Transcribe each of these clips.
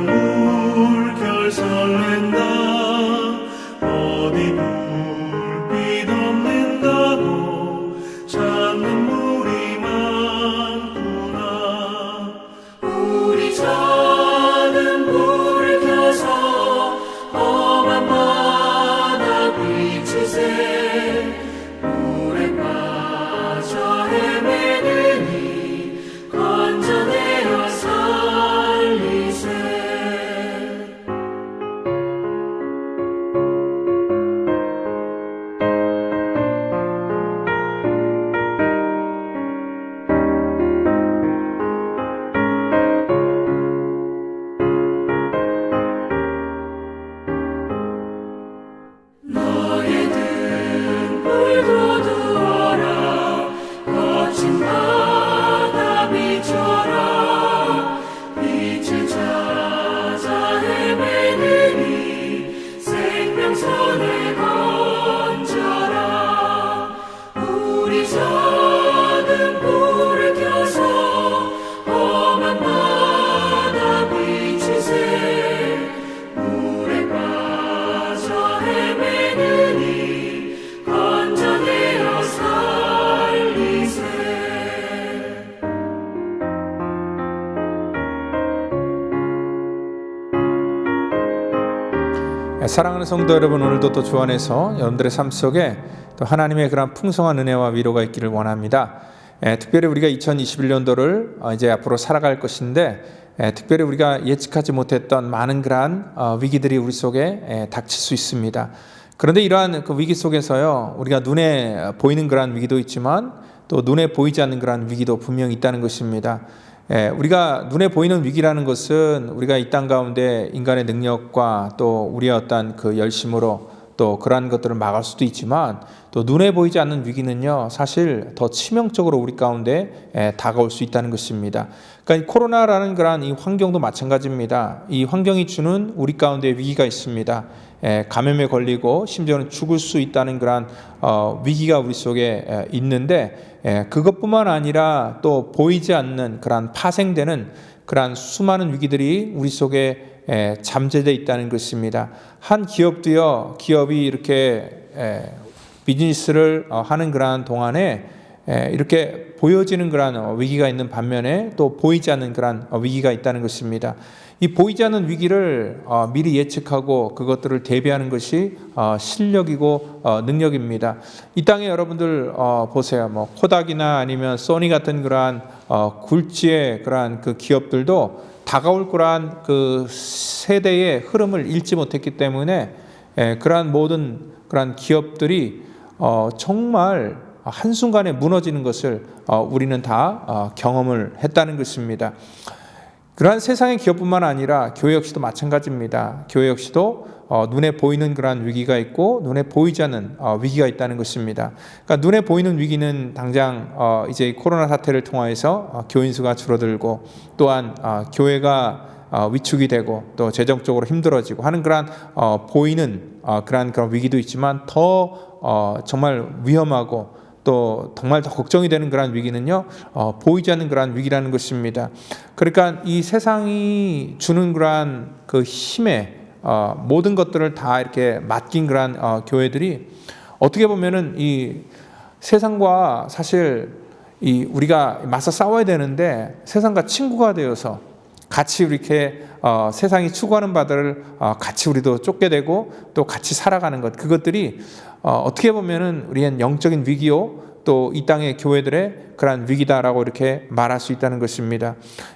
물결 설렌다. 어디 불빛 없는다고 찾는 물이 많구나. 우리 작은 불을 켜서 험한 바다 비추세. 물에 빠져 헤매느니 건져내어 살리세. 너의 등불도 두어라. 거친 바다 비춰라. 빛을 찾아 헤매느니 생명선을 건져라. 우리 작은 불을 켜서 험한 바다 비추세. 물에 빠져 헤매느니 건져내어 살리세. 사랑하는 성도 여러분, 오늘도 또 주 안에서 여러분들의 삶 속에 또 하나님의 그런 풍성한 은혜와 위로가 있기를 원합니다. 특별히 우리가 2021년도를 이제 앞으로 살아갈 것인데, 특별히 우리가 예측하지 못했던 많은 그러한 위기들이 우리 속에 닥칠 수 있습니다. 그런데 이러한 그 위기 속에서요, 우리가 눈에 보이는 그러한 위기도 있지만 또 눈에 보이지 않는 그러한 위기도 분명히 있다는 것입니다. 우리가 눈에 보이는 위기라는 것은 우리가 이 땅 가운데 인간의 능력과 또 우리의 어떤 그 열심으로 또 그러한 것들을 막을 수도 있지만, 또 눈에 보이지 않는 위기는요, 사실 더 치명적으로 우리 가운데 다가올 수 있다는 것입니다. 그러니까 이 코로나라는 그러한 이 환경도 마찬가지입니다. 이 환경이 주는 우리 가운데 위기가 있습니다. 감염에 걸리고 심지어는 죽을 수 있다는 그러한 위기가 우리 속에 있는데, 그것뿐만 아니라 또 보이지 않는 그러한 파생되는 그러한 수많은 위기들이 우리 속에 잠재되어 있다는 것입니다. 한 기업도요, 기업이 이렇게 비즈니스를 하는 그러한 동안에 이렇게 보여지는 그러한 위기가 있는 반면에 또 보이지 않는 그러한 위기가 있다는 것입니다. 이 보이지 않는 위기를 미리 예측하고 그것들을 대비하는 것이 실력이고 능력입니다. 이 땅에 여러분들 보세요. 뭐 코닥이나 아니면 소니 같은 그러한 굴지의 그러한 그 기업들도 다가올 그러한 그 세대의 흐름을 읽지 못했기 때문에 그러한 모든 그러한 기업들이 정말 한순간에 무너지는 것을 우리는 다 경험을 했다는 것입니다. 그러한 세상의 기업뿐만 아니라 교회 역시도 마찬가지입니다. 교회 역시도 눈에 보이는 그러한 위기가 있고 눈에 보이지 않는 위기가 있다는 것입니다. 그러니까 눈에 보이는 위기는 당장 이제 코로나 사태를 통하여서 교인 수가 줄어들고, 또한 교회가 위축이 되고 또 재정적으로 힘들어지고 하는 그러한 보이는 그런 위기도 있지만, 더 정말 위험하고 또 정말 더 걱정이 되는 그런 위기는요, 보이지 않는 그런 위기라는 것입니다. 그러니까 이 세상이 주는 그런 그 힘에 모든 것들을 다 이렇게 맡긴 그런 교회들이 어떻게 보면은 이 세상과 사실 이 우리가 맞서 싸워야 되는데 세상과 친구가 되어서 같이 이렇게 세상이 추구하는 바들을 같이 우리도 쫓게 되고 또 같이 살아가는 것, 그것들이 어떻게 보면은 우리의 영적인 위기요, 또 이 땅의 교회들의 그러한 위기다라고 이렇게 말할 수 있다는 것입니다.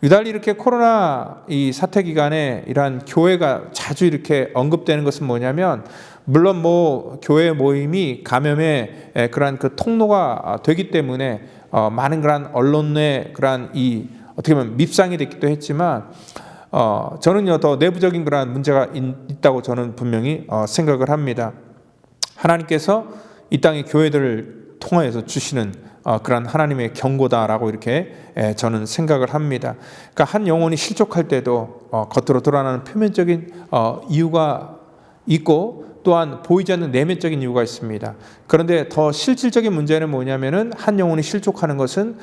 유달리 이렇게 코로나 이 사태 기간에 이러한 교회가 자주 이렇게 언급되는 것은 뭐냐면, 물론 뭐 교회 모임이 감염의 그러한 그 통로가 되기 때문에 많은 그러한 언론의 그러한 이 어떻게 보면 밉상이 됐기도 했지만, 저는요 더 내부적인 그러한 문제가 있다고 저는 분명히 생각을 합니다. 하나님께서 이 땅의 교회들을 통하여서 주시는 그런 하나님의 경고다라고 이렇게 저는 생각을 합니다. 그러니까 한 영혼이 실족할 때도 겉으로 드러나는 표면적인 이유가 있고 또한 보이지 않는 내면적인 이유가 있습니다. 그런데 더 실질적인 문제는 뭐냐면은 한 영혼이 실족하는 것은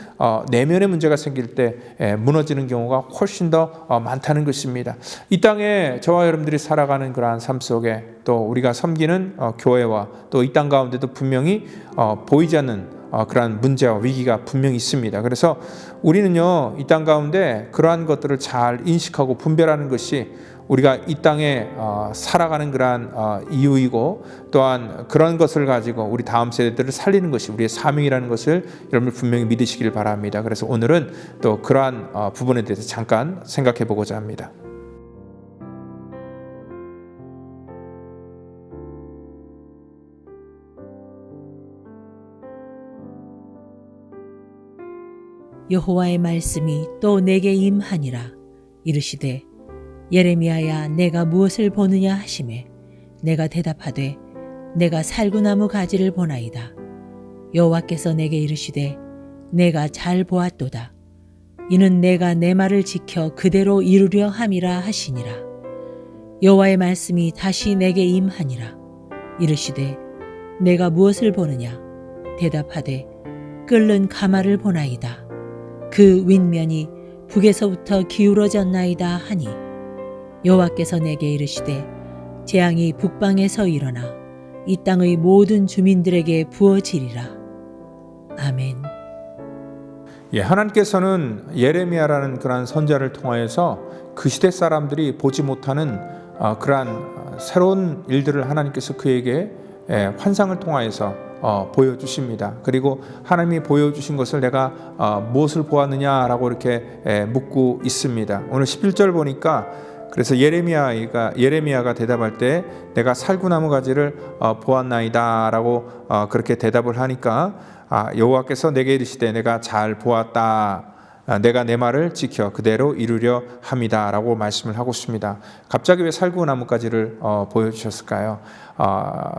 내면의 문제가 생길 때 무너지는 경우가 훨씬 더 많다는 것입니다. 이 땅에 저와 여러분들이 살아가는 그러한 삶 속에 또 우리가 섬기는 교회와 또 이 땅 가운데도 분명히 보이지 않는 그러한 문제와 위기가 분명히 있습니다. 그래서 우리는요, 이 땅 가운데 그러한 것들을 잘 인식하고 분별하는 것이 우리가 이 땅에 살아가는 그러한 이유이고 또한 그런 것을 가지고 우리 다음 세대들을 살리는 것이 우리의 사명이라는 것을 여러분 분명히 믿으시길 바랍니다. 그래서 오늘은 또 그러한 부분에 대해서 잠깐 생각해 보고자 합니다. 여호와의 말씀이 또 내게 임하니라. 이르시되 예레미야야, 내가 무엇을 보느냐 하시매 내가 대답하되 내가 살구나무 가지를 보나이다. 여호와께서 내게 이르시되 내가 잘 보았도다. 이는 내가 내 말을 지켜 그대로 이루려 함이라 하시니라. 여호와의 말씀이 다시 내게 임하니라. 이르시되 내가 무엇을 보느냐? 대답하되 끓는 가마를 보나이다. 그 윗면이 북에서부터 기울어졌나이다 하니 여호와께서 내게 이르시되 재앙이 북방에서 일어나 이 땅의 모든 주민들에게 부어지리라. 아멘. 하나님께서는 예레미야라는 그러한 선지자를 통하여서 그 시대 사람들이 보지 못하는 그러한 새로운 일들을 하나님께서 그에게 환상을 통하여서 보여주십니다. 그리고 하나님이 보여주신 것을 내가 무엇을 보았느냐라고 이렇게 묻고 있습니다. 오늘 11절 보니까 그래서 예레미야가 대답할 때 내가 살구나무 가지를 보았나이다라고 그렇게 대답을 하니까 여호와께서 내게 이르시되 내가 잘 보았다. 내가 내 말을 지켜 그대로 이루려 함이다라고 말씀을 하고 있습니다. 갑자기 왜 살구나무까지를 보여주셨을까요?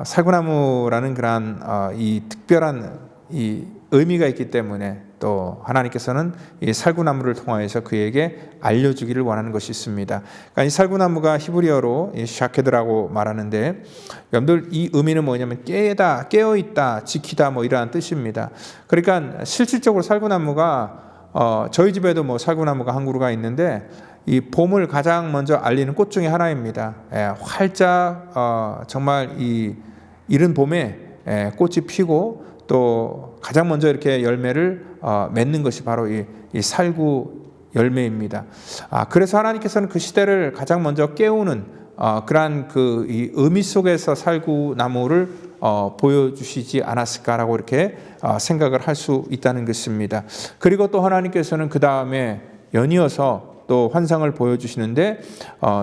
살구나무라는 그러한 이 특별한 이 의미가 있기 때문에 또 하나님께서는 이 살구나무를 통하여서 그에게 알려주기를 원하는 것이 있습니다. 그러니까 이 살구나무가 히브리어로 샤케드라고 말하는데 여러분들 이 의미는 뭐냐면 깨다, 깨어있다, 지키다 뭐 이러한 뜻입니다. 그러니까 실질적으로 살구나무가 저희 집에도 뭐 살구나무가 한 그루가 있는데 이 봄을 가장 먼저 알리는 꽃 중에 하나입니다. 활짝 정말 이 이른 봄에 꽃이 피고 또 가장 먼저 이렇게 열매를 맺는 것이 바로 이 살구 열매입니다. 그래서 하나님께서는 그 시대를 가장 먼저 깨우는 그러한 그 이 의미 속에서 살구나무를 보여주시지 않았을까라고 이렇게 생각을 할 수 있다는 것입니다. 그리고 또 하나님께서는 그 다음에 연이어서 또 환상을 보여주시는데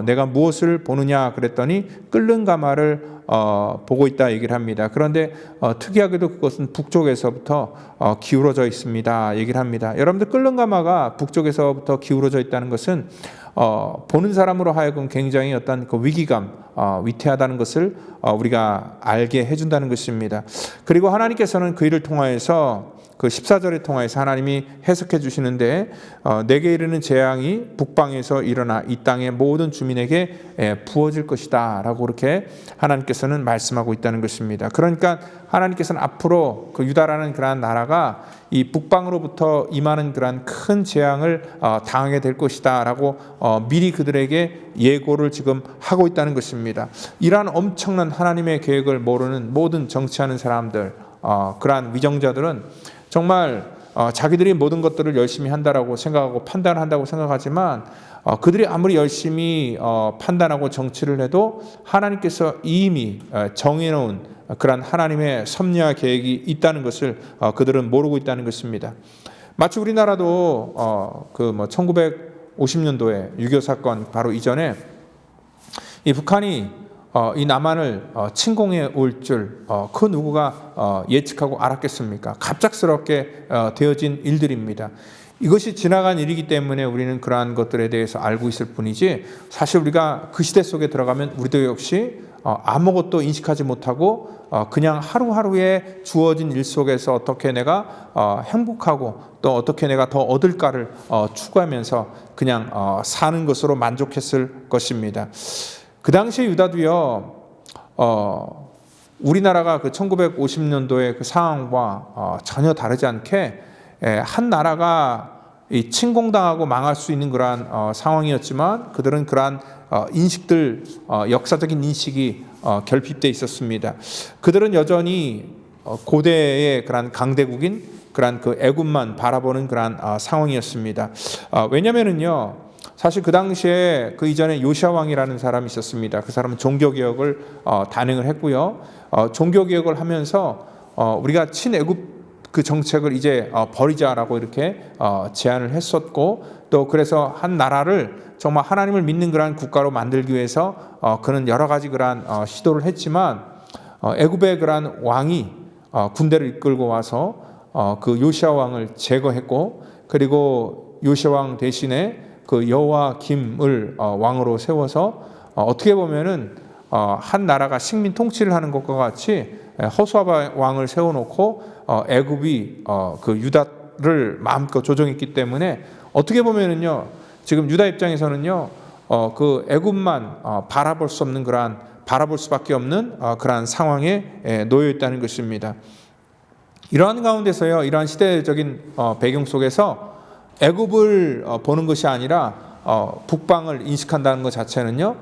내가 무엇을 보느냐 그랬더니 끓는 가마를 보고 있다 얘기를 합니다. 그런데 특이하게도 그것은 북쪽에서부터 기울어져 있습니다 얘기를 합니다. 여러분들 끓는 가마가 북쪽에서부터 기울어져 있다는 것은 보는 사람으로 하여금 굉장히 어떤 그 위기감, 위태하다는 것을 우리가 알게 해준다는 것입니다. 그리고 하나님께서는 그 일을 통하여서 그 14절에 통하여서 하나님이 해석해 주시는데 내게 이르는 재앙이 북방에서 일어나 이 땅의 모든 주민에게 부어질 것이다 라고 그렇게 하나님께서는 말씀하고 있다는 것입니다. 그러니까 하나님께서는 앞으로 그 유다라는 그러한 나라가 이 북방으로부터 임하는 그러한 큰 재앙을 당하게 될 것이다 라고 미리 그들에게 예고를 지금 하고 있다는 것입니다. 이러한 엄청난 하나님의 계획을 모르는 모든 정치하는 사람들, 그러한 위정자들은 정말 자기들이 모든 것들을 열심히 한다라고 생각하고 판단한다고 생각하지만 그들이 아무리 열심히 판단하고 정치를 해도 하나님께서 이미 정해놓은 그런 하나님의 섭리와 계획이 있다는 것을 그들은 모르고 있다는 것입니다. 마치 우리나라도 그 1950년도에 6.25 사건 바로 이전에 이 북한이 이 남한을 침공해 올 줄 그 누구가 예측하고 알았겠습니까? 갑작스럽게 되어진 일들입니다. 이것이 지나간 일이기 때문에 우리는 그러한 것들에 대해서 알고 있을 뿐이지 사실 우리가 그 시대 속에 들어가면 우리도 역시 아무것도 인식하지 못하고 그냥 하루하루에 주어진 일 속에서 어떻게 내가 행복하고 또 어떻게 내가 더 얻을까를 추구하면서 그냥 사는 것으로 만족했을 것입니다. 그 당시에 유다도요 우리나라가 그 1950년도의 그 상황과 전혀 다르지 않게 한 나라가 이 침공당하고 망할 수 있는 그러한 상황이었지만 그들은 그러한 인식들, 역사적인 인식이 결핍돼 있었습니다. 그들은 여전히 고대의 그러한 강대국인 그러한 그 애굽만 바라보는 그러한 상황이었습니다. 왜냐면은요, 사실 그 당시에 그 이전에 요시아 왕이라는 사람이 있었습니다. 그 사람은 종교개혁을 단행을 했고요. 종교개혁을 하면서 우리가 친애굽 그 정책을 이제 버리자라고 이렇게 제안을 했었고, 또 그래서 한 나라를 정말 하나님을 믿는 그러한 국가로 만들기 위해서 그는 여러 가지 그러한 시도를 했지만 애굽의 그러한 왕이 군대를 이끌고 와서 그 요시아 왕을 제거했고, 그리고 요시아 왕 대신에 그 여호와김을 왕으로 세워서 어떻게 보면은 한 나라가 식민 통치를 하는 것과 같이 호수아 왕을 세워놓고 애굽이 그 유다를 마음껏 조종했기 때문에 어떻게 보면은요, 지금 유다 입장에서는요, 그 애굽만 바라볼 수 없는 그러한, 바라볼 수밖에 없는 그러한 상황에 놓여 있다는 것입니다. 이러한 가운데서요, 이러한 시대적인 배경 속에서 애굽을 보는 것이 아니라 북방을 인식한다는 것 자체는요,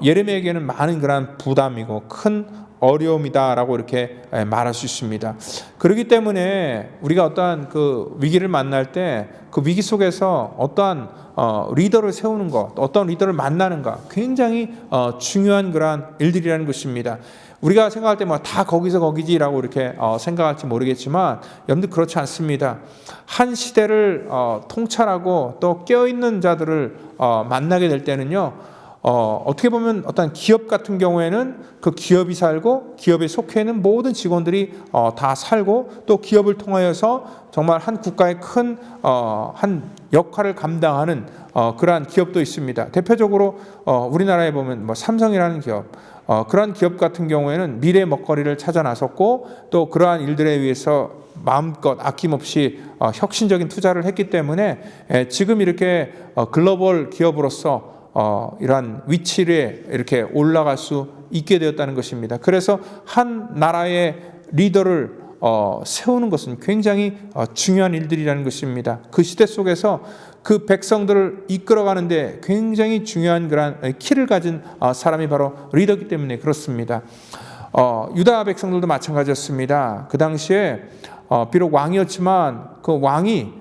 예레미야에게는 많은 그러한 부담이고 큰 어려움이다라고 이렇게 말할 수 있습니다. 그렇기 때문에 우리가 어떠한 그 위기를 만날 때 그 위기 속에서 어떠한 리더를 세우는 것, 어떤 리더를 만나는 것, 굉장히 중요한 그러한 일들이라는 것입니다. 우리가 생각할 때 뭐 다 거기서 거기지라고 이렇게 생각할지 모르겠지만 여러분들 그렇지 않습니다. 한 시대를 통찰하고 또 깨어있는 자들을 만나게 될 때는요, 어떻게 보면 어떤 기업 같은 경우에는 그 기업이 살고 기업에 속해 있는 모든 직원들이 다 살고, 또 기업을 통하여서 정말 한 국가의 큰 한 역할을 감당하는 그러한 기업도 있습니다. 대표적으로 우리나라에 보면 뭐 삼성이라는 기업, 그러한 기업 같은 경우에는 미래 먹거리를 찾아 나섰고, 또 그러한 일들에 위해서 마음껏 아낌없이 혁신적인 투자를 했기 때문에 지금 이렇게 글로벌 기업으로서 이러한 위치에 이렇게 올라갈 수 있게 되었다는 것입니다. 그래서 한 나라의 리더를 세우는 것은 굉장히 중요한 일들이라는 것입니다. 그 시대 속에서 그 백성들을 이끌어가는데 굉장히 중요한 그런 키를 가진 사람이 바로 리더이기 때문에 그렇습니다. 유다 백성들도 마찬가지였습니다. 그 당시에 비록 왕이었지만 그 왕이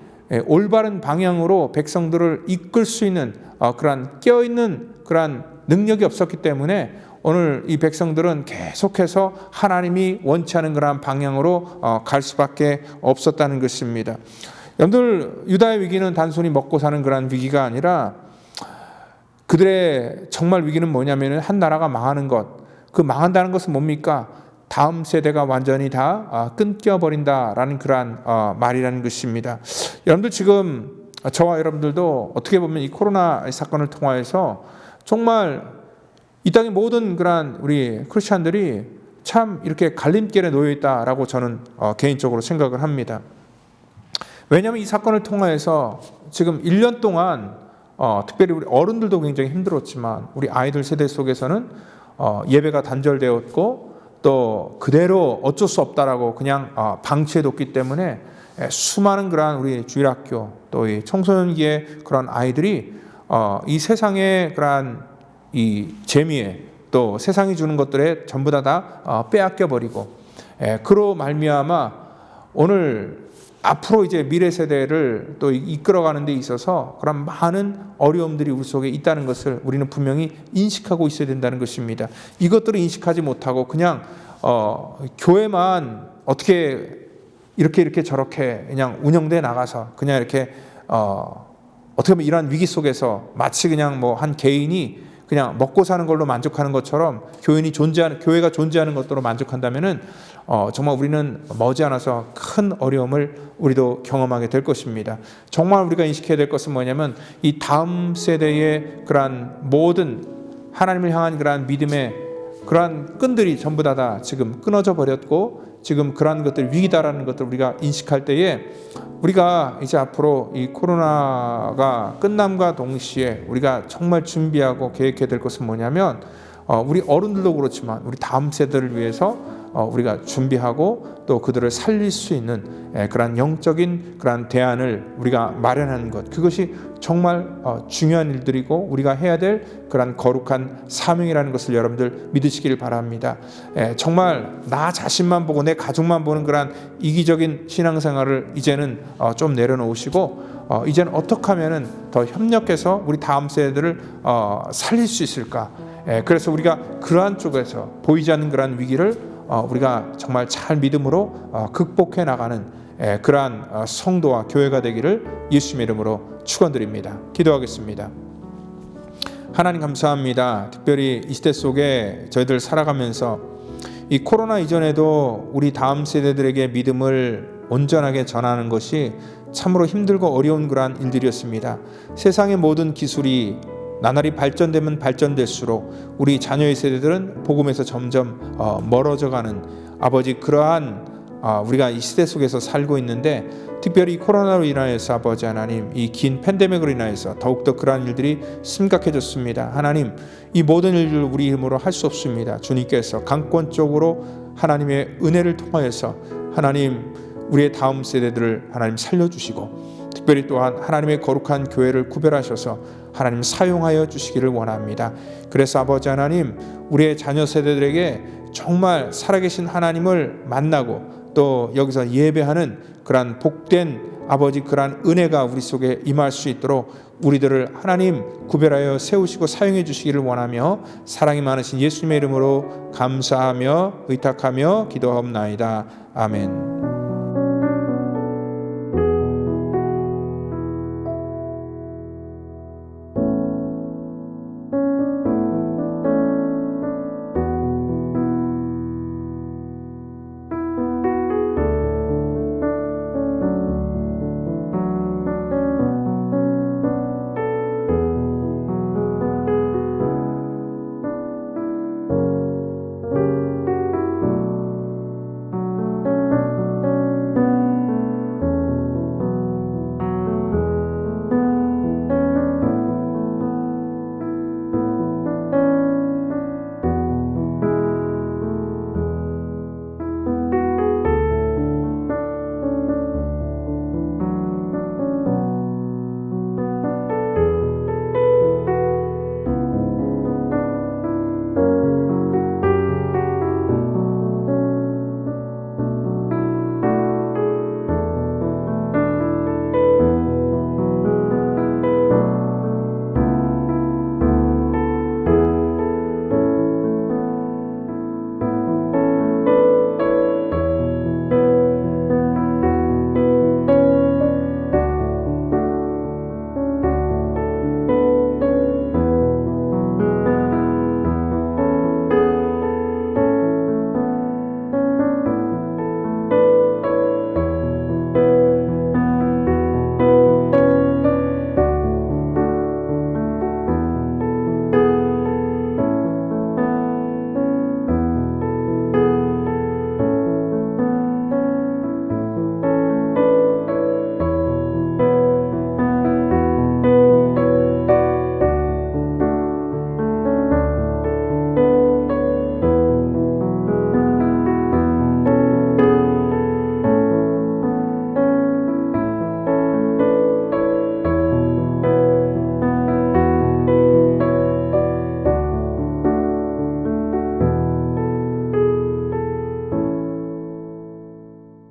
올바른 방향으로 백성들을 이끌 수 있는 그러한 깨어있는 그러한 능력이 없었기 때문에 오늘 이 백성들은 계속해서 하나님이 원치 않은 그러한 방향으로 갈 수밖에 없었다는 것입니다. 여러분들, 유다의 위기는 단순히 먹고 사는 그러한 위기가 아니라 그들의 정말 위기는 뭐냐면 한 나라가 망하는 것, 그 망한다는 것은 뭡니까? 다음 세대가 완전히 다 끊겨버린다라는 그러한 말이라는 것입니다. 여러분들, 지금 저와 여러분들도 어떻게 보면 이 코로나 사건을 통하여서 정말 이 땅의 모든 그러한 우리 크리스찬들이 참 이렇게 갈림길에 놓여 있다라고 저는 개인적으로 생각을 합니다. 왜냐하면 이 사건을 통하여서 지금 1년 동안 특별히 우리 어른들도 굉장히 힘들었지만 우리 아이들 세대 속에서는 예배가 단절되었고, 또 그대로 어쩔 수 없다라고 그냥 방치해뒀기 때문에 수많은 그러한 우리 주일학교, 또 이 청소년기의 그런 아이들이 이 세상의 그러한 이 재미에, 또 세상이 주는 것들에 전부 다 빼앗겨 버리고, 그로 말미암아 오늘 앞으로 이제 미래 세대를 또 이끌어가는 데 있어서 그런 많은 어려움들이 우리 속에 있다는 것을 우리는 분명히 인식하고 있어야 된다는 것입니다. 이것들을 인식하지 못하고 그냥 교회만 어떻게 이렇게 저렇게 그냥 운영돼 나가서 그냥 이렇게 어떻게 보면 이러한 위기 속에서 마치 그냥 뭐 한 개인이 그냥 먹고 사는 걸로 만족하는 것처럼 교회가 존재하는 것으로 만족한다면은 정말 우리는 머지않아서 큰 어려움을 우리도 경험하게 될 것입니다. 정말 우리가 인식해야 될 것은 뭐냐면 이 다음 세대의 그러한 모든 하나님을 향한 그러한 믿음의 그러한 끈들이 전부 다 지금 끊어져 버렸고, 지금 그러한 것들 위기다라는 것들을 우리가 인식할 때에 우리가 이제 앞으로 이 코로나가 끝남과 동시에 우리가 정말 준비하고 계획해야 될 것은 뭐냐면 우리 어른들도 그렇지만 우리 다음 세대를 위해서 우리가 준비하고 또 그들을 살릴 수 있는 그러한 영적인 그러한 대안을 우리가 마련하는 것, 그것이 정말 중요한 일들이고 우리가 해야 될 그러한 거룩한 사명이라는 것을 여러분들 믿으시길 바랍니다. 정말 나 자신만 보고 내 가족만 보는 그러한 이기적인 신앙생활을 이제는 좀 내려놓으시고 이제는 어떻게 하면은 더 협력해서 우리 다음 세대들을 살릴 수 있을까? 그래서 우리가 그러한 쪽에서 보이지 않는 그러한 위기를 우리가 정말 잘 믿음으로 극복해 나가는 그러한 성도와 교회가 되기를 예수님의 이름으로 축원드립니다. 기도하겠습니다. 하나님 감사합니다. 특별히 이 시대 속에 저희들 살아가면서 이 코로나 이전에도 우리 다음 세대들에게 믿음을 온전하게 전하는 것이 참으로 힘들고 어려운 그러한 일들이었습니다. 세상의 모든 기술이 나날이 발전되면 발전될수록 우리 자녀의 세대들은 복음에서 점점 멀어져가는 아버지, 그러한 우리가 이 시대 속에서 살고 있는데, 특별히 코로나로 인하여서 아버지 하나님, 이 긴 팬데믹으로 인하여서 더욱더 그러한 일들이 심각해졌습니다. 하나님, 이 모든 일들을 우리 힘으로 할 수 없습니다. 주님께서 강권적으로 하나님의 은혜를 통하여서 하나님 우리의 다음 세대들을 하나님 살려주시고, 특별히 또한 하나님의 거룩한 교회를 구별하셔서 하나님 사용하여 주시기를 원합니다. 그래서 아버지 하나님, 우리의 자녀 세대들에게 정말 살아계신 하나님을 만나고 또 여기서 예배하는 그러한 복된 아버지, 그러한 은혜가 우리 속에 임할 수 있도록 우리들을 하나님 구별하여 세우시고 사용해 주시기를 원하며 사랑이 많으신 예수님의 이름으로 감사하며 의탁하며 기도하옵나이다. 아멘.